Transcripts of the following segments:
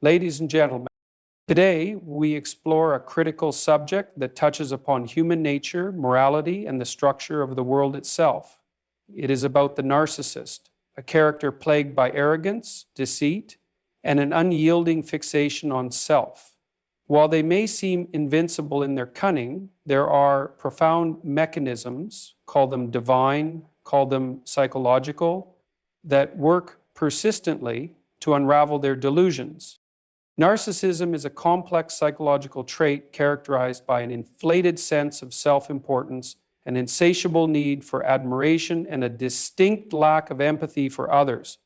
Ladies and gentlemen, today we explore a critical subject that touches upon human nature, morality, and the structure of the world itself. It is about the narcissist, a character plagued by arrogance, deceit, and an unyielding fixation on self. While they may seem invincible in their cunning, there are profound mechanisms, call them divine, call them psychological, that work persistently to unravel their delusions. Narcissism is a complex psychological trait characterized by an inflated sense of self-importance, an insatiable need for admiration, and a distinct lack of empathy for others.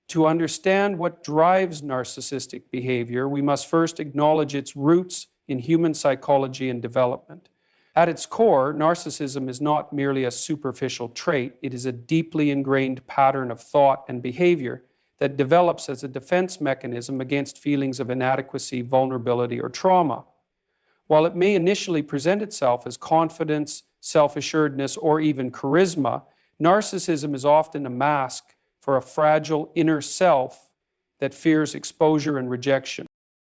To understand what drives narcissistic behavior, we must first acknowledge its roots in human psychology and development. At its core, narcissism is not merely a superficial trait, it is a deeply ingrained pattern of thought and behavior that develops as a defense mechanism against feelings of inadequacy, vulnerability, or trauma. While it may initially present itself as confidence, self-assuredness, or even charisma, narcissism is often a mask for a fragile inner self that fears exposure and rejection.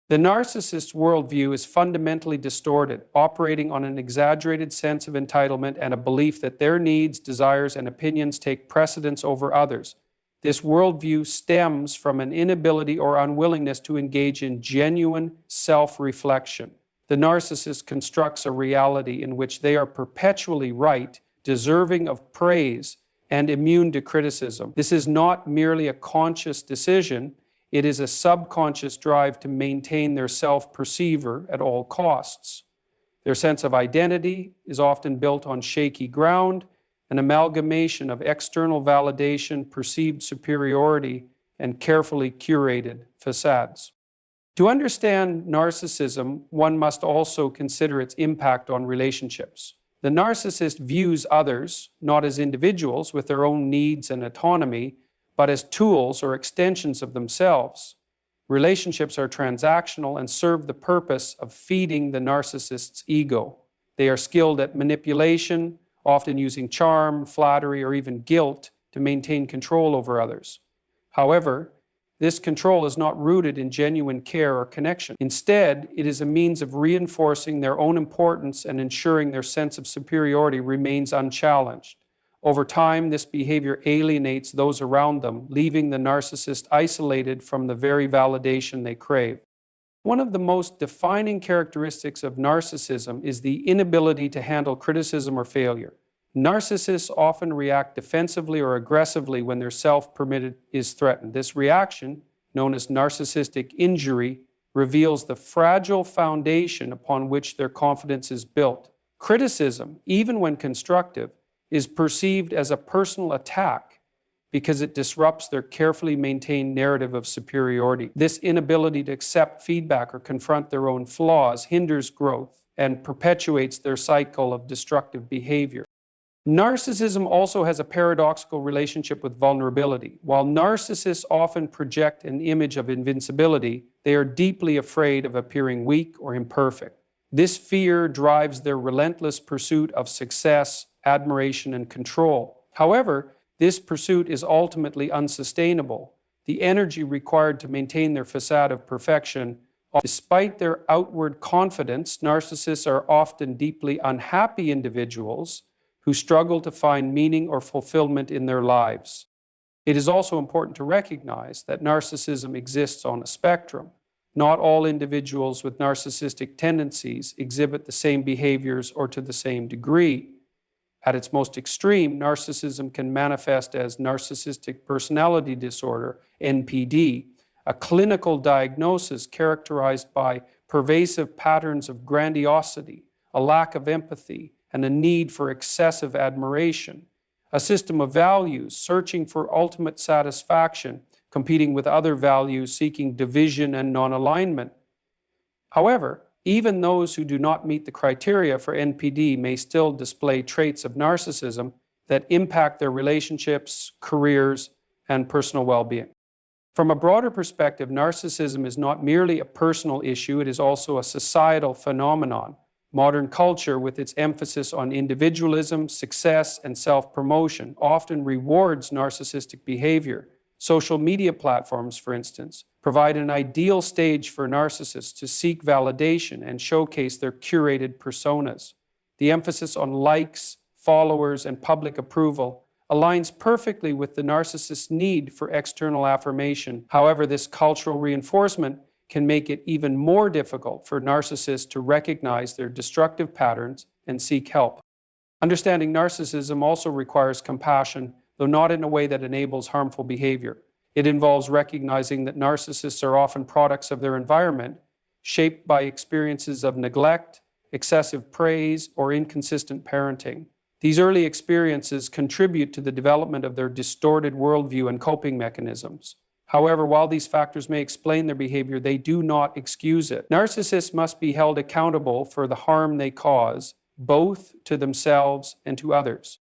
The narcissist's worldview is fundamentally distorted, operating on an exaggerated sense of entitlement and a belief that their needs, desires, and opinions take precedence over others. This worldview stems from an inability or unwillingness to engage in genuine self-reflection. The narcissist constructs a reality in which they are perpetually right, deserving of praise, and immune to criticism. This is not merely a conscious decision, it is a subconscious drive to maintain their self-perceiver at all costs. Their sense of identity is often built on shaky ground, an amalgamation of external validation, perceived superiority, and carefully curated facades. To understand narcissism, one must also consider its impact on relationships. The narcissist views others not as individuals with their own needs and autonomy, but as tools or extensions of themselves. Relationships are transactional and serve the purpose of feeding the narcissist's ego. They are skilled at manipulation, often using charm, flattery, or even guilt to maintain control over others. However, this control is not rooted in genuine care or connection. Instead, it is a means of reinforcing their own importance and ensuring their sense of superiority remains unchallenged. Over time, this behavior alienates those around them, leaving the narcissist isolated from the very validation they crave. One of the most defining characteristics of narcissism is the inability to handle criticism or failure. Narcissists often react defensively or aggressively when their self-permitted is threatened. This reaction, known as narcissistic injury, reveals the fragile foundation upon which their confidence is built. Criticism, even when constructive, is perceived as a personal attack because it disrupts their carefully maintained narrative of superiority. This inability to accept feedback or confront their own flaws hinders growth and perpetuates their cycle of destructive behavior. Narcissism also has a paradoxical relationship with vulnerability. While narcissists often project an image of invincibility, they are deeply afraid of appearing weak or imperfect. This fear drives their relentless pursuit of success, admiration, and control. However, this pursuit is ultimately unsustainable. The energy required to maintain their facade of perfection. Despite their outward confidence, narcissists are often deeply unhappy individuals who struggle to find meaning or fulfillment in their lives. It is also important to recognize that narcissism exists on a spectrum. Not all individuals with narcissistic tendencies exhibit the same behaviors or to the same degree. At its most extreme, narcissism can manifest as narcissistic personality disorder, NPD, a clinical diagnosis characterized by pervasive patterns of grandiosity, a lack of empathy, and a need for excessive admiration, a system of values searching for ultimate satisfaction, competing with other values seeking division and non-alignment. However, even those who do not meet the criteria for NPD may still display traits of narcissism that impact their relationships, careers, and personal well-being. From a broader perspective, narcissism is not merely a personal issue, it is also a societal phenomenon. Modern culture, with its emphasis on individualism, success, and self-promotion, often rewards narcissistic behavior. Social media platforms, for instance, provide an ideal stage for narcissists to seek validation and showcase their curated personas. The emphasis on likes, followers, and public approval aligns perfectly with the narcissist's need for external affirmation. However, this cultural reinforcement can make it even more difficult for narcissists to recognize their destructive patterns and seek help. Understanding narcissism also requires compassion, though not in a way that enables harmful behavior. It involves recognizing that narcissists are often products of their environment, shaped by experiences of neglect, excessive praise, or inconsistent parenting. These early experiences contribute to the development of their distorted worldview and coping mechanisms. However, while these factors may explain their behavior, they do not excuse it. Narcissists must be held accountable for the harm they cause, both to themselves and to others.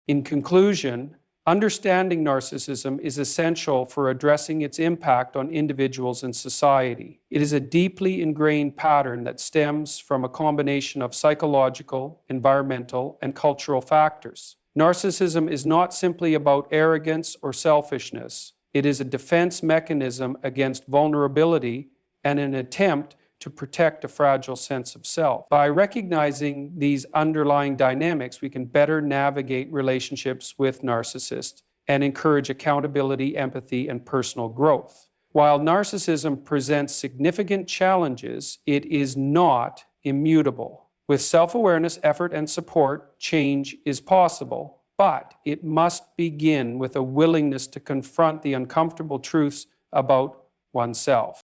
In conclusion, understanding narcissism is essential for addressing its impact on individuals and society. It is a deeply ingrained pattern that stems from a combination of psychological, environmental, and cultural factors. Narcissism is not simply about arrogance or selfishness. It is a defense mechanism against vulnerability and an attempt to protect a fragile sense of self. By recognizing these underlying dynamics, we can better navigate relationships with narcissists and encourage accountability, empathy, and personal growth. While narcissism presents significant challenges, it is not immutable. With self-awareness, effort, and support, change is possible, but it must begin with a willingness to confront the uncomfortable truths about oneself.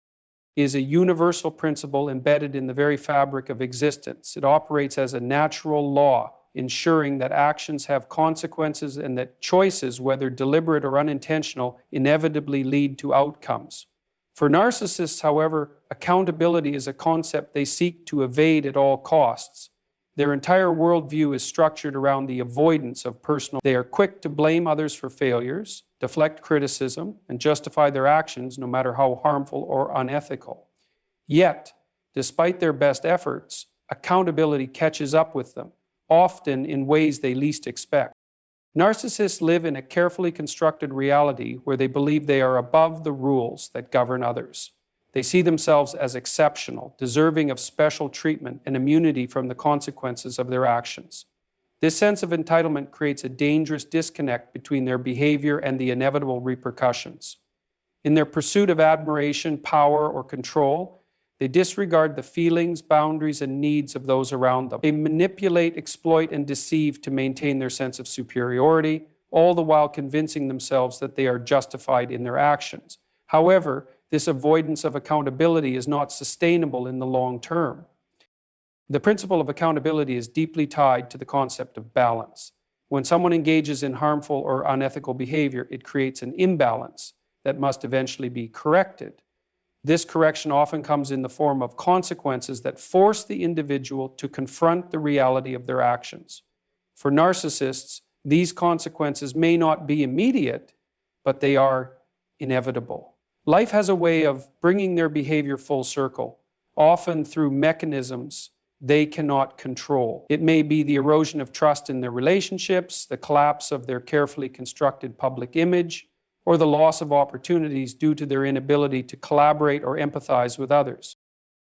Is a universal principle embedded in the very fabric of existence. It operates as a natural law, ensuring that actions have consequences and that choices, whether deliberate or unintentional, inevitably lead to outcomes. For narcissists, however, accountability is a concept they seek to evade at all costs. Their entire worldview is structured around the avoidance of personal. They are quick to blame others for failures, deflect criticism, and justify their actions no matter how harmful or unethical. Yet, despite their best efforts, accountability catches up with them, often in ways they least expect. Narcissists live in a carefully constructed reality where they believe they are above the rules that govern others. They see themselves as exceptional, deserving of special treatment and immunity from the consequences of their actions. This sense of entitlement creates a dangerous disconnect between their behavior and the inevitable repercussions. In their pursuit of admiration, power, or control, they disregard the feelings, boundaries, and needs of those around them. They manipulate, exploit, and deceive to maintain their sense of superiority, all the while convincing themselves that they are justified in their actions. However, this avoidance of accountability is not sustainable in the long term. The principle of accountability is deeply tied to the concept of balance. When someone engages in harmful or unethical behavior, it creates an imbalance that must eventually be corrected. This correction often comes in the form of consequences that force the individual to confront the reality of their actions. For narcissists, these consequences may not be immediate, but they are inevitable. Life has a way of bringing their behavior full circle, often through mechanisms they cannot control. It may be the erosion of trust in their relationships, the collapse of their carefully constructed public image, or the loss of opportunities due to their inability to collaborate or empathize with others.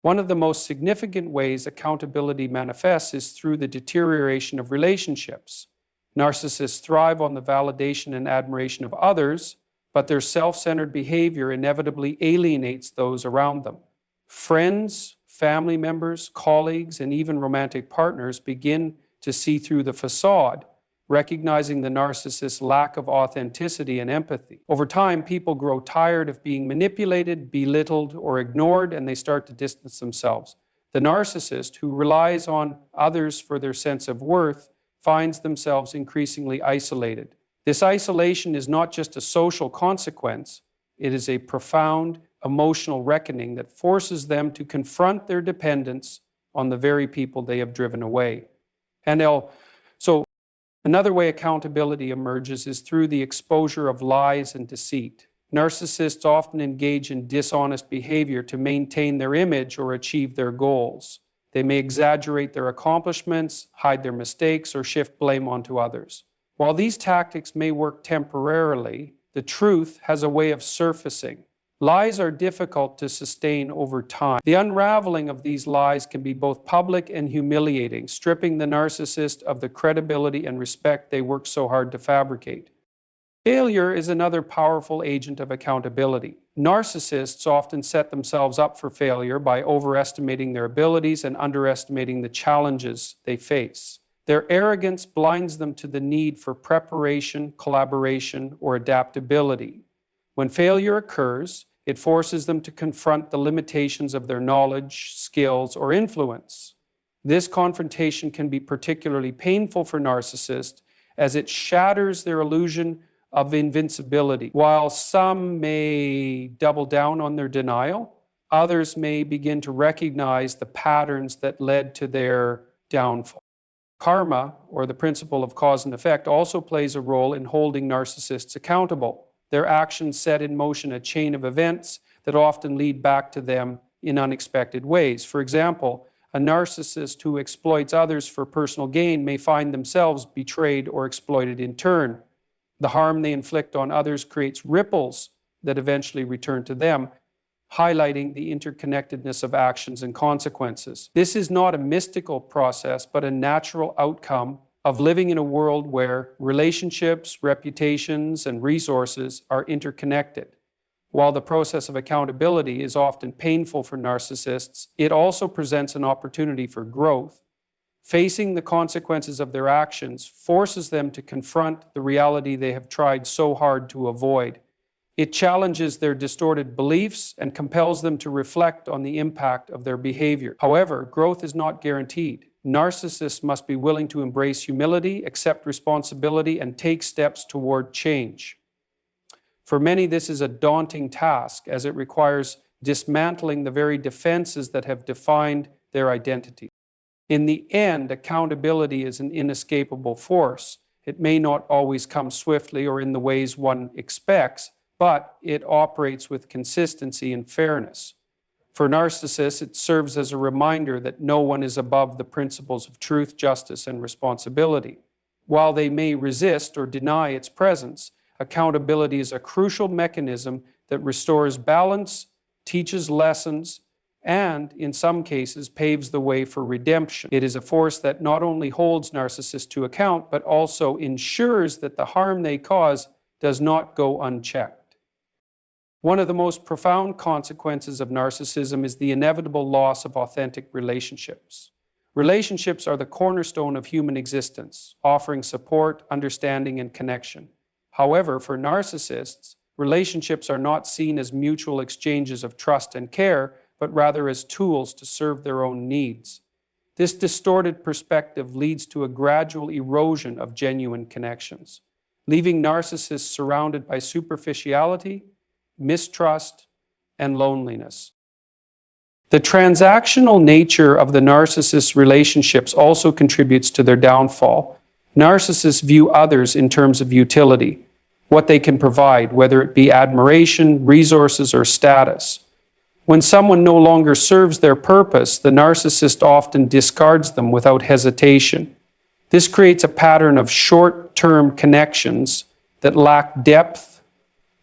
One of the most significant ways accountability manifests is through the deterioration of relationships. Narcissists thrive on the validation and admiration of others, but their self-centered behavior inevitably alienates those around them. Friends, family members, colleagues, and even romantic partners begin to see through the facade, recognizing the narcissist's lack of authenticity and empathy. Over time, people grow tired of being manipulated, belittled, or ignored, and they start to distance themselves. The narcissist, who relies on others for their sense of worth, finds themselves increasingly isolated. This isolation is not just a social consequence, it is a profound emotional reckoning that forces them to confront their dependence on the very people they have driven away. So another way accountability emerges is through the exposure of lies and deceit. Narcissists often engage in dishonest behavior to maintain their image or achieve their goals. They may exaggerate their accomplishments, hide their mistakes, or shift blame onto others. While these tactics may work temporarily, the truth has a way of surfacing. Lies are difficult to sustain over time. The unraveling of these lies can be both public and humiliating, stripping the narcissist of the credibility and respect they work so hard to fabricate. Failure is another powerful agent of accountability. Narcissists often set themselves up for failure by overestimating their abilities and underestimating the challenges they face. Their arrogance blinds them to the need for preparation, collaboration, or adaptability. When failure occurs, it forces them to confront the limitations of their knowledge, skills, or influence. This confrontation can be particularly painful for narcissists as it shatters their illusion of invincibility. While some may double down on their denial, others may begin to recognize the patterns that led to their downfall. Karma, or the principle of cause and effect, also plays a role in holding narcissists accountable. Their actions set in motion a chain of events that often lead back to them in unexpected ways. For example, a narcissist who exploits others for personal gain may find themselves betrayed or exploited in turn. The harm they inflict on others creates ripples that eventually return to them, highlighting the interconnectedness of actions and consequences. This is not a mystical process, but a natural outcome of living in a world where relationships, reputations, and resources are interconnected. While the process of accountability is often painful for narcissists, it also presents an opportunity for growth. Facing the consequences of their actions forces them to confront the reality they have tried so hard to avoid. It challenges their distorted beliefs and compels them to reflect on the impact of their behavior. However, growth is not guaranteed. Narcissists must be willing to embrace humility, accept responsibility, and take steps toward change. For many, this is a daunting task, as it requires dismantling the very defenses that have defined their identity. In the end, accountability is an inescapable force. It may not always come swiftly or in the ways one expects, but it operates with consistency and fairness. For narcissists, it serves as a reminder that no one is above the principles of truth, justice, and responsibility. While they may resist or deny its presence, accountability is a crucial mechanism that restores balance, teaches lessons, and, in some cases, paves the way for redemption. It is a force that not only holds narcissists to account, but also ensures that the harm they cause does not go unchecked. One of the most profound consequences of narcissism is the inevitable loss of authentic relationships. Relationships are the cornerstone of human existence, offering support, understanding, and connection. However, for narcissists, relationships are not seen as mutual exchanges of trust and care, but rather as tools to serve their own needs. This distorted perspective leads to a gradual erosion of genuine connections, leaving narcissists surrounded by superficiality, mistrust, and loneliness. The transactional nature of the narcissist's relationships also contributes to their downfall. Narcissists view others in terms of utility, what they can provide, whether it be admiration, resources, or status. When someone no longer serves their purpose, the narcissist often discards them without hesitation. This creates a pattern of short-term connections that lack depth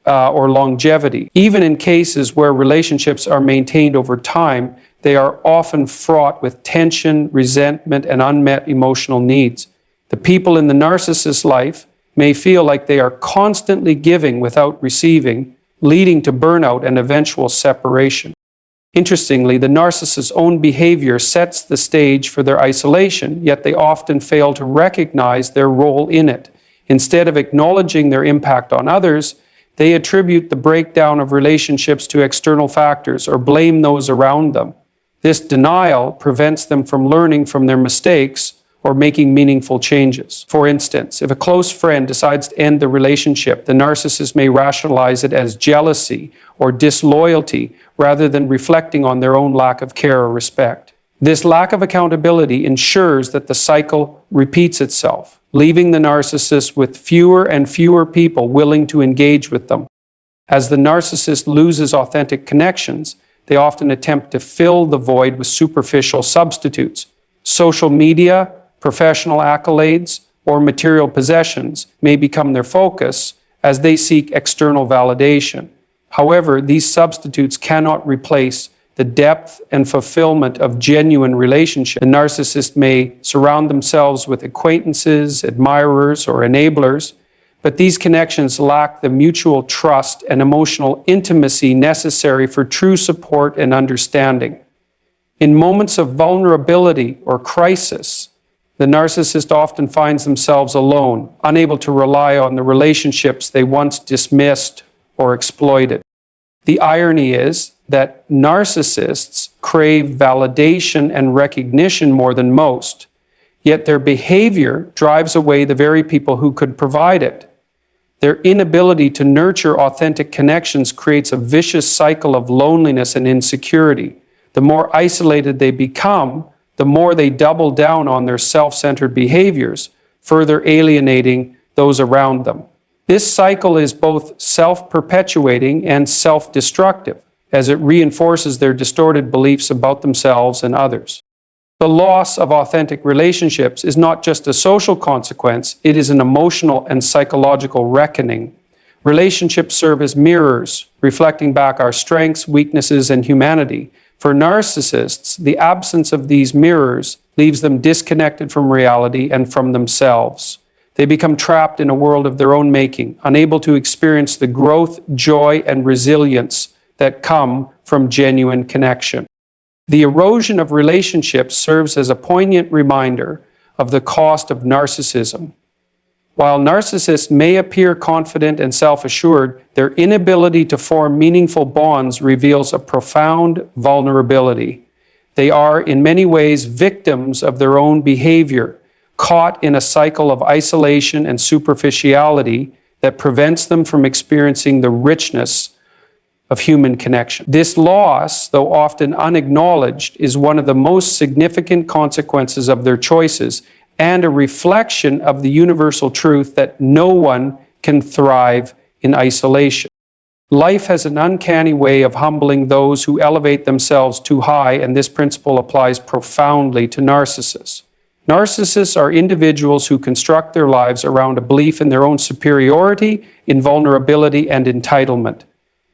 or longevity. Even in cases where relationships are maintained over time, they are often fraught with tension, resentment, and unmet emotional needs. The people in the narcissist's life may feel like they are constantly giving without receiving, leading to burnout and eventual separation. Interestingly, the narcissist's own behavior sets the stage for their isolation, yet they often fail to recognize their role in it. Instead of acknowledging their impact on others, they attribute the breakdown of relationships to external factors or blame those around them. This denial prevents them from learning from their mistakes or making meaningful changes. For instance, if a close friend decides to end the relationship, the narcissist may rationalize it as jealousy or disloyalty rather than reflecting on their own lack of care or respect. This lack of accountability ensures that the cycle repeats itself, leaving the narcissist with fewer and fewer people willing to engage with them. As the narcissist loses authentic connections, they often attempt to fill the void with superficial substitutes. Social media, professional accolades, or material possessions may become their focus, as they seek external validation. However, these substitutes cannot replace the depth and fulfillment of genuine relationship. The narcissist may surround themselves with acquaintances, admirers, or enablers, but these connections lack the mutual trust and emotional intimacy necessary for true support and understanding. In moments of vulnerability or crisis, the narcissist often finds themselves alone, unable to rely on the relationships they once dismissed or exploited. The irony is that narcissists crave validation and recognition more than most, yet their behavior drives away the very people who could provide it. Their inability to nurture authentic connections creates a vicious cycle of loneliness and insecurity. The more isolated they become, the more they double down on their self-centered behaviors, further alienating those around them. This cycle is both self-perpetuating and self-destructive, as it reinforces their distorted beliefs about themselves and others. The loss of authentic relationships is not just a social consequence, it is an emotional and psychological reckoning. Relationships serve as mirrors, reflecting back our strengths, weaknesses, and humanity. For narcissists, the absence of these mirrors leaves them disconnected from reality and from themselves. They become trapped in a world of their own making, unable to experience the growth, joy, and resilience that come from genuine connection. The erosion of relationships serves as a poignant reminder of the cost of narcissism. While narcissists may appear confident and self-assured, their inability to form meaningful bonds reveals a profound vulnerability. They are, in many ways, victims of their own behavior, caught in a cycle of isolation and superficiality that prevents them from experiencing the richness of human connection. This loss, though often unacknowledged, is one of the most significant consequences of their choices and a reflection of the universal truth that no one can thrive in isolation. Life has an uncanny way of humbling those who elevate themselves too high, and this principle applies profoundly to narcissists. Narcissists are individuals who construct their lives around a belief in their own superiority, invulnerability, and entitlement.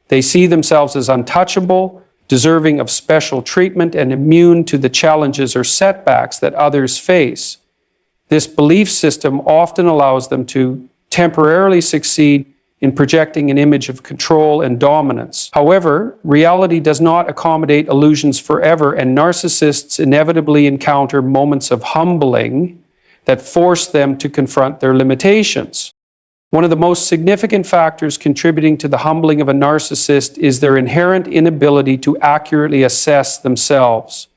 They see themselves as untouchable, deserving of special treatment, and immune to the challenges or setbacks that others face. This belief system often allows them to temporarily succeed in projecting an image of control and dominance. However, reality does not accommodate illusions forever, and narcissists inevitably encounter moments of humbling that force them to confront their limitations. One of the most significant factors contributing to the humbling of a narcissist is their inherent inability to accurately assess themselves.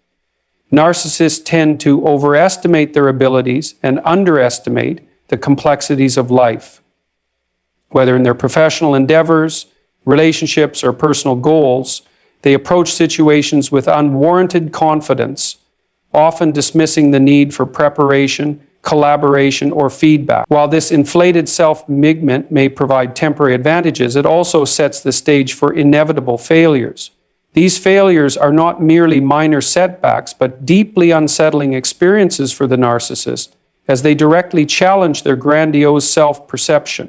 Narcissists tend to overestimate their abilities and underestimate the complexities of life. Whether in their professional endeavors, relationships, or personal goals, they approach situations with unwarranted confidence, often dismissing the need for preparation, collaboration, or feedback. While this inflated self-migment may provide temporary advantages, it also sets the stage for inevitable failures. These failures are not merely minor setbacks, but deeply unsettling experiences for the narcissist, as they directly challenge their grandiose self-perception.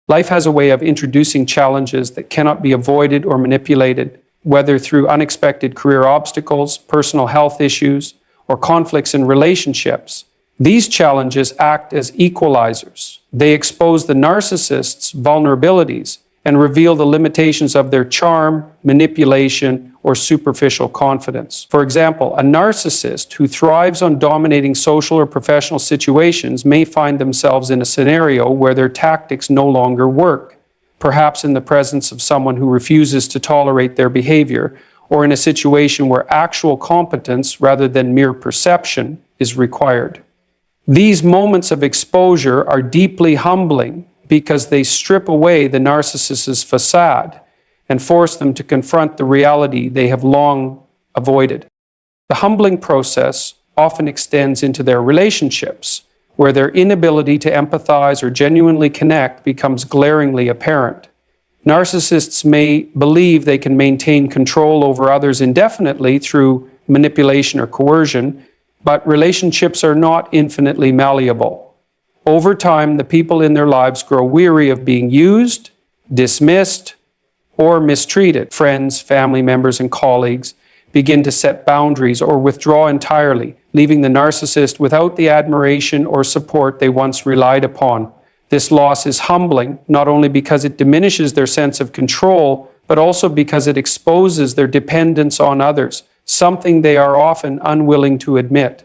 Life has a way of introducing challenges that cannot be avoided or manipulated, whether through unexpected career obstacles, personal health issues, or conflicts in relationships. These challenges act as equalizers. They expose the narcissist's vulnerabilities and reveal the limitations of their charm, manipulation, or superficial confidence. For example, a narcissist who thrives on dominating social or professional situations may find themselves in a scenario where their tactics no longer work, perhaps in the presence of someone who refuses to tolerate their behavior, or in a situation where actual competence rather than mere perception is required. These moments of exposure are deeply humbling because they strip away the narcissist's facade and force them to confront the reality they have long avoided. The humbling process often extends into their relationships, where their inability to empathize or genuinely connect becomes glaringly apparent. Narcissists may believe they can maintain control over others indefinitely through manipulation or coercion, but relationships are not infinitely malleable. Over time, the people in their lives grow weary of being used, dismissed, or mistreated. Friends, family members, and colleagues begin to set boundaries or withdraw entirely, leaving the narcissist without the admiration or support they once relied upon. This loss is humbling, not only because it diminishes their sense of control, but also because it exposes their dependence on others, something they are often unwilling to admit.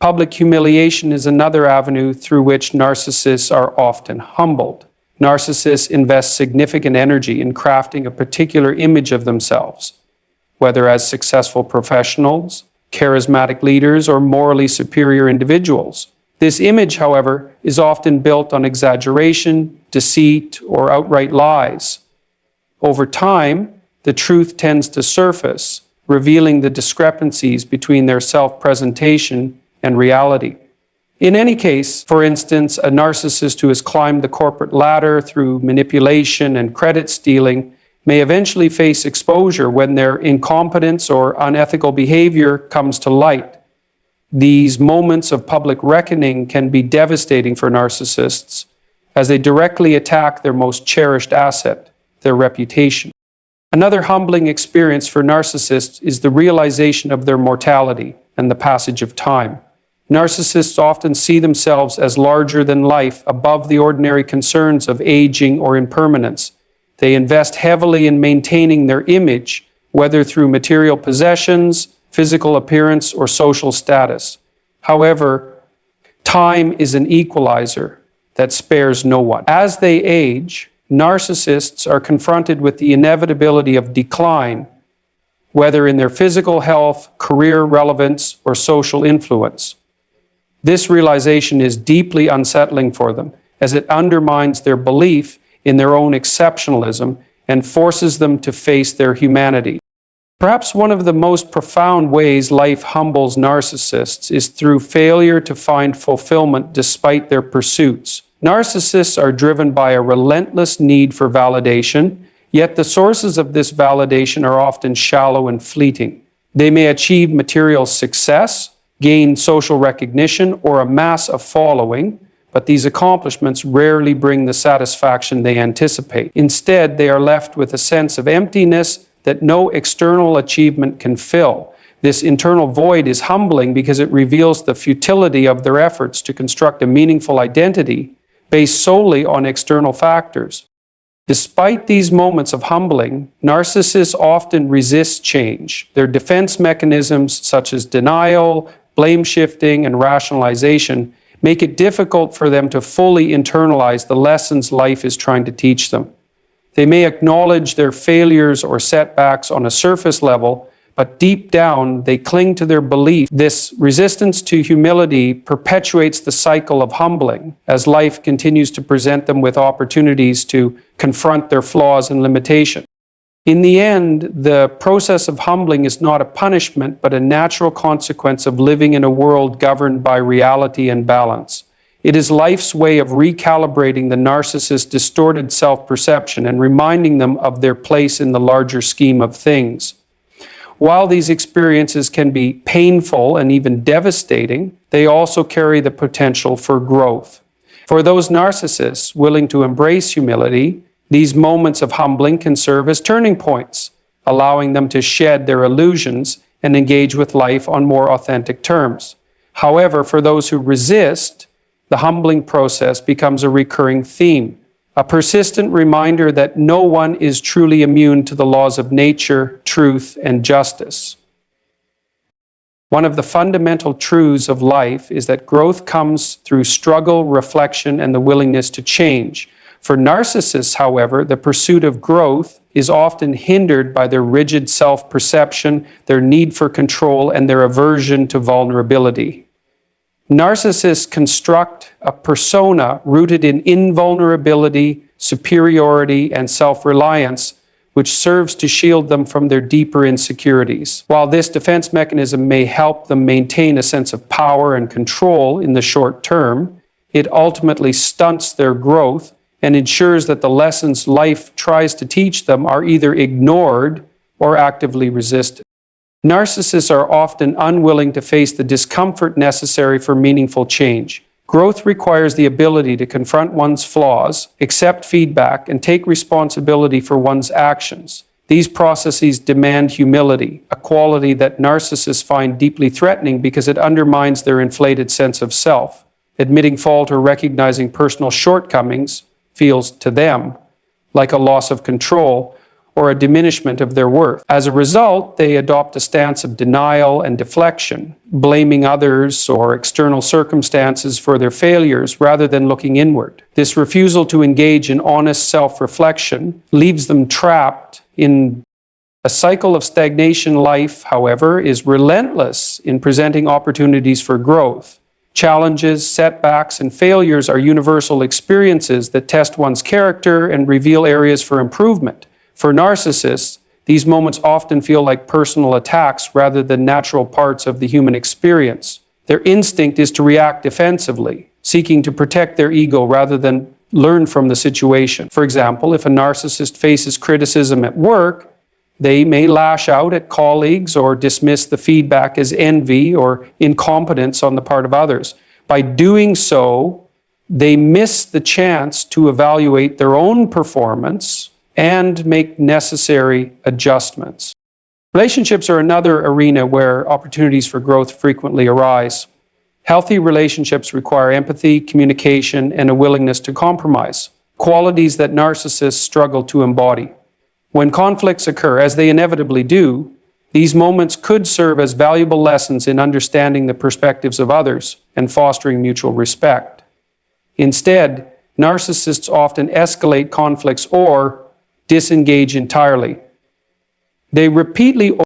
Public humiliation is another avenue through which narcissists are often humbled. Narcissists invest significant energy in crafting a particular image of themselves, whether as successful professionals, charismatic leaders, or morally superior individuals. This image, however, is often built on exaggeration, deceit, or outright lies. Over time, the truth tends to surface, revealing the discrepancies between their self-presentation and reality. In any case, for instance, a narcissist who has climbed the corporate ladder through manipulation and credit stealing may eventually face exposure when their incompetence or unethical behavior comes to light. These moments of public reckoning can be devastating for narcissists as they directly attack their most cherished asset, their reputation. Another humbling experience for narcissists is the realization of their mortality and the passage of time. Narcissists often see themselves as larger than life, above the ordinary concerns of aging or impermanence. They invest heavily in maintaining their image, whether through material possessions, physical appearance, or social status. However, time is an equalizer that spares no one. As they age, narcissists are confronted with the inevitability of decline, whether in their physical health, career relevance, or social influence. This realization is deeply unsettling for them, as it undermines their belief in their own exceptionalism and forces them to face their humanity. Perhaps one of the most profound ways life humbles narcissists is through failure to find fulfillment despite their pursuits. Narcissists are driven by a relentless need for validation, yet the sources of this validation are often shallow and fleeting. They may achieve material success, gain social recognition, or amass a following, but these accomplishments rarely bring the satisfaction they anticipate. Instead, they are left with a sense of emptiness that no external achievement can fill. This internal void is humbling because it reveals the futility of their efforts to construct a meaningful identity based solely on external factors. Despite these moments of humbling, narcissists often resist change. Their defense mechanisms, such as denial, blame shifting, and rationalization, make it difficult for them to fully internalize the lessons life is trying to teach them. They may acknowledge their failures or setbacks on a surface level, but deep down they cling to their belief. This resistance to humility perpetuates the cycle of humbling as life continues to present them with opportunities to confront their flaws and limitations. In the end, the process of humbling is not a punishment, but a natural consequence of living in a world governed by reality and balance. It is life's way of recalibrating the narcissist's distorted self-perception and reminding them of their place in the larger scheme of things. While these experiences can be painful and even devastating, they also carry the potential for growth. For those narcissists willing to embrace humility, these moments of humbling can serve as turning points, allowing them to shed their illusions and engage with life on more authentic terms. However, for those who resist, the humbling process becomes a recurring theme, a persistent reminder that no one is truly immune to the laws of nature, truth, and justice. One of the fundamental truths of life is that growth comes through struggle, reflection, and the willingness to change. For narcissists, however, the pursuit of growth is often hindered by their rigid self-perception, their need for control, and their aversion to vulnerability. Narcissists construct a persona rooted in invulnerability, superiority, and self-reliance, which serves to shield them from their deeper insecurities. While this defense mechanism may help them maintain a sense of power and control in the short term, it ultimately stunts their growth and ensures that the lessons life tries to teach them are either ignored or actively resisted. Narcissists are often unwilling to face the discomfort necessary for meaningful change. Growth requires the ability to confront one's flaws, accept feedback, and take responsibility for one's actions. These processes demand humility, a quality that narcissists find deeply threatening because it undermines their inflated sense of self. Admitting fault or recognizing personal shortcomings feels, to them, like a loss of control or a diminishment of their worth. As a result, they adopt a stance of denial and deflection, blaming others or external circumstances for their failures rather than looking inward. This refusal to engage in honest self-reflection leaves them trapped in a cycle of stagnation. Life, however, is relentless in presenting opportunities for growth. Challenges, setbacks, and failures are universal experiences that test one's character and reveal areas for improvement. For narcissists, these moments often feel like personal attacks rather than natural parts of the human experience. Their instinct is to react defensively, seeking to protect their ego rather than learn from the situation. For example, if a narcissist faces criticism at work, they may lash out at colleagues or dismiss the feedback as envy or incompetence on the part of others. By doing so, they miss the chance to evaluate their own performance and make necessary adjustments. Relationships are another arena where opportunities for growth frequently arise. Healthy relationships require empathy, communication, and a willingness to compromise, qualities that narcissists struggle to embody. When conflicts occur, as they inevitably do, these moments could serve as valuable lessons in understanding the perspectives of others and fostering mutual respect. Instead, narcissists often escalate conflicts or disengage entirely. They repeatedly